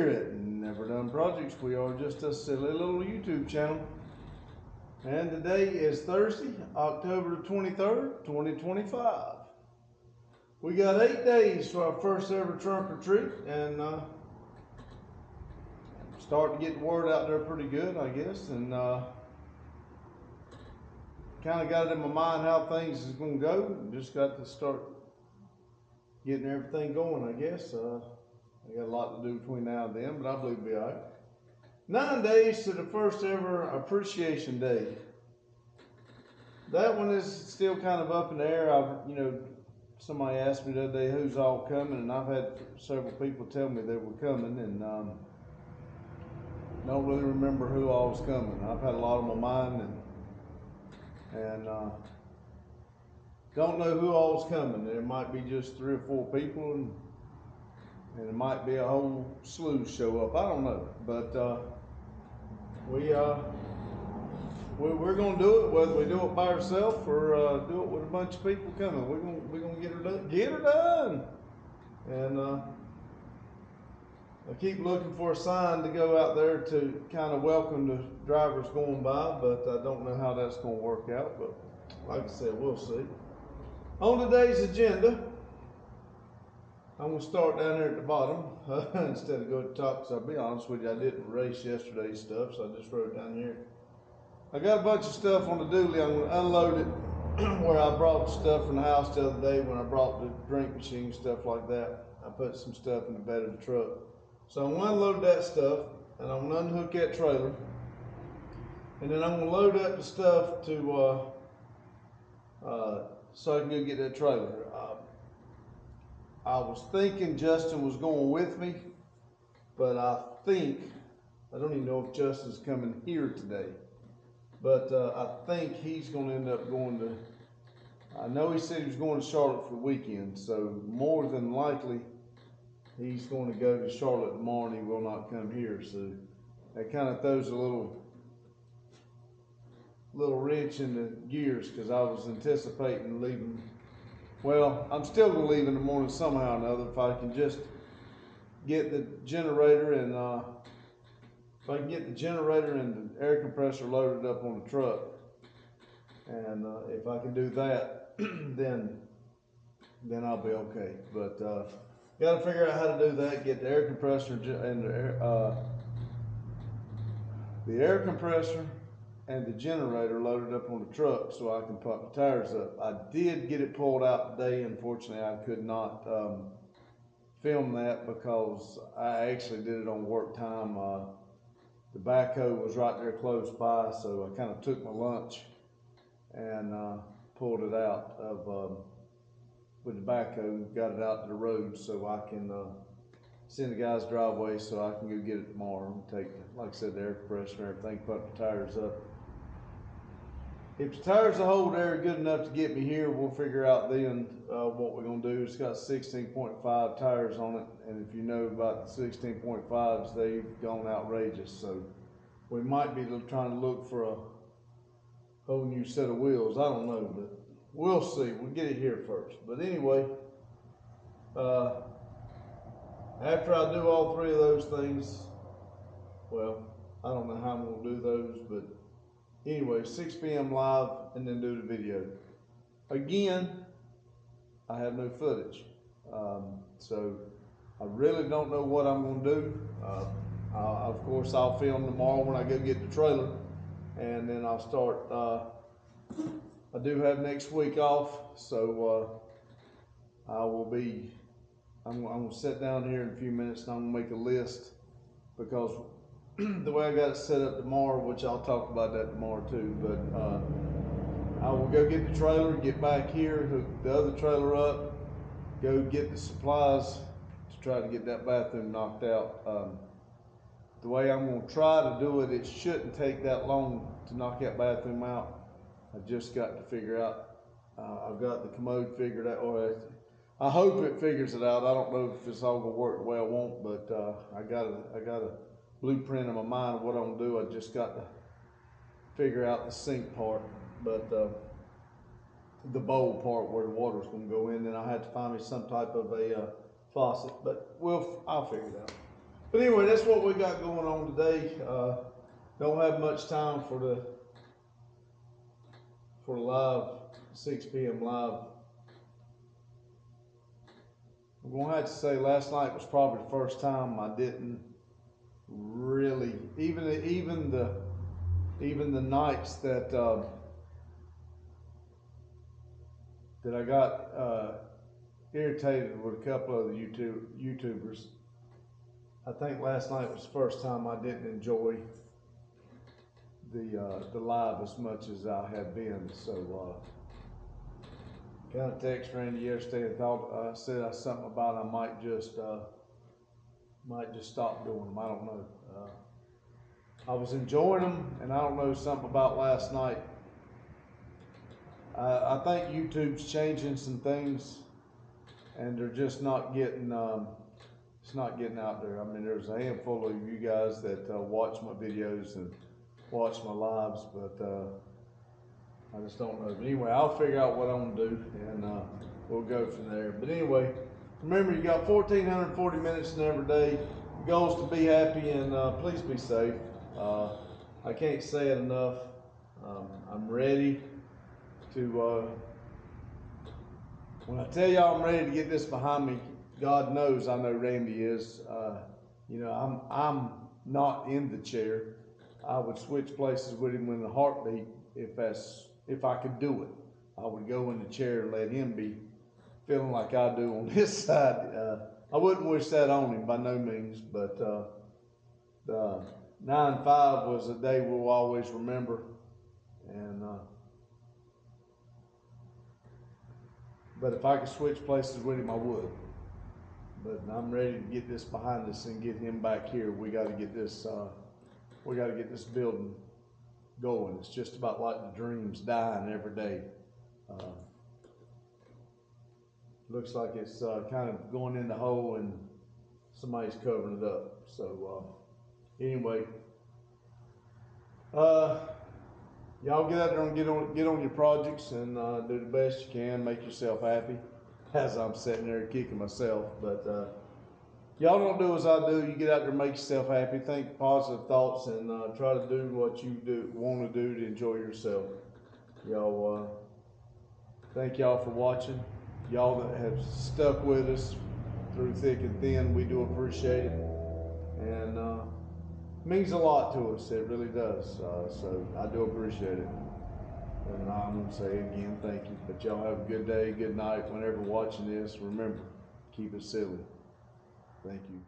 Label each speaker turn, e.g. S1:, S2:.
S1: here at Never Done Projects. We are just a silly little YouTube channel. And today is Thursday, October 23rd, 2025. We got 8 days for our first ever trunk or treat, and starting to get the word out there pretty good, I guess. And kind of got it in my mind how things is going to go. Just got to start getting everything going, I guess. I got a lot to do between now and then, but I believe it'll be all right. 9 days to the first ever Appreciation Day. That one is still kind of up in the air. Somebody asked me the other day who's all coming, and I've had several people tell me they were coming, and don't really remember who all was coming. I've had a lot on my mind, and don't know who all is coming. There might be just 3 or 4 people, and it might be a whole slew show up. I don't know, but we're gonna do it, whether we do it by ourselves or do it with a bunch of people coming. We're gonna get her done. Get her done. And I keep looking for a sign to go out there to kind of welcome the drivers going by, but I don't know how that's gonna work out. But like I said, we'll see. On today's agenda, I'm going to start down there at the bottom instead of go to the top, because I'll be honest with you, I didn't erase yesterday's stuff, so I just wrote it down here. I got a bunch of stuff on the dually. I'm going to unload it where I brought stuff from the house the other day when I brought the drink machine, stuff like that. I put some stuff in the bed of the truck. So I'm going to unload that stuff, and I'm going to unhook that trailer. And then I'm going to load up the stuff to so I can go get that trailer. I was thinking Justin was going with me, but I don't even know if Justin's coming here today, but I think he's going to end up going to, I know he said he was going to Charlotte for the weekend, so more than likely he's going to go to Charlotte tomorrow and he will not come here. So that kind of throws a little wrench in the gears, because I was anticipating leaving. Well, I'm still going to leave in the morning somehow or another if I can just get the generator and the air compressor loaded up on the truck. And if I can do that, then I'll be okay. But got to figure out how to do that. Get the air compressor and the air compressor and the generator loaded up on the truck so I can pump the tires up. I did get it pulled out today. Unfortunately, I could not film that because I actually did it on work time. The backhoe was right there close by, so I kind of took my lunch and pulled it out with the backhoe, got it out to the road so I can send the guy's driveway so I can go get it tomorrow and take, like I said, the air compressor and everything, pump the tires up. If the tires will hold air good enough to get me here, we'll figure out then what we're going to do. It's got 16.5 tires on it, and if you know about the 16.5s, they've gone outrageous. So we might be trying to look for a whole new set of wheels. I don't know, but we'll see. We'll get it here first. But anyway, after I do all 3 of those things, well, I don't know how I'm going to do those, but anyway, 6 p.m. live, and then do the video. Again, I have no footage. So I really don't know what I'm going to do. Of course, I'll film tomorrow when I go get the trailer, and then I'll start. I do have next week off, so I'm going to sit down here in a few minutes and I'm going to make a list, because the way I got it set up tomorrow, which I'll talk about that tomorrow too, but I will go get the trailer, get back here, hook the other trailer up, go get the supplies to try to get that bathroom knocked out. The way I'm going to try to do it, it shouldn't take that long to knock that bathroom out. I just got to figure out, I've got the commode figured out, or I hope it figures it out. I don't know if it's all going to work the way I want, but I got a blueprint in my mind of what I'm going to do. I just got to figure out the sink part, but the bowl part where the water's going to go in. Then I had to find me some type of a faucet, but I'll figure it out. But anyway, that's what we got going on today. Don't have much time for the live 6 p.m. live. I'm gonna have to say last night was probably the first time I didn't really even the nights that that I got irritated with a couple of the YouTubers. I think last night was the first time I didn't enjoy the live as much as I have been. So kind of text Randy yesterday and thought said something about I might just stop doing them. I don't know. I was enjoying them, and I don't know, something about last night. I think YouTube's changing some things, and they're just not getting. It's not getting out there. I mean, there's a handful of you guys that watch my videos and watch my lives, but I just don't know. But anyway, I'll figure out what I'm gonna do, and we'll go from there. But anyway, remember, you got 1,440 minutes in every day. The goal is to be happy, and please be safe. I can't say it enough. I'm ready to, when I tell y'all I'm ready to get this behind me, God knows I know Randy is. You know, I'm not in the chair. I would switch places with him in a heartbeat if I could do it. I would go in the chair and let him be feeling like I do on his side. I wouldn't wish that on him by no means, but the 9-5 was a day we'll always remember, and but if I could switch places with him, I would. But I'm ready to get this behind us and get him back here. We got to get this. We got to get this building going. It's just about like the dreams dying every day. Looks like it's kind of going in the hole, and somebody's covering it up. So anyway, y'all get out there and get on your projects and do the best you can. Make yourself happy. As I'm sitting there kicking myself, but y'all don't do as I do. You get out there and make yourself happy. Think positive thoughts, and try to do what you want to do to enjoy yourself. Y'all, thank y'all for watching. Y'all that have stuck with us through thick and thin, we do appreciate it, and it means a lot to us. It really does. So I do appreciate it. And I'm going to say again, thank you. But y'all have a good day, good night. Whenever watching this, remember, keep it silly. Thank you.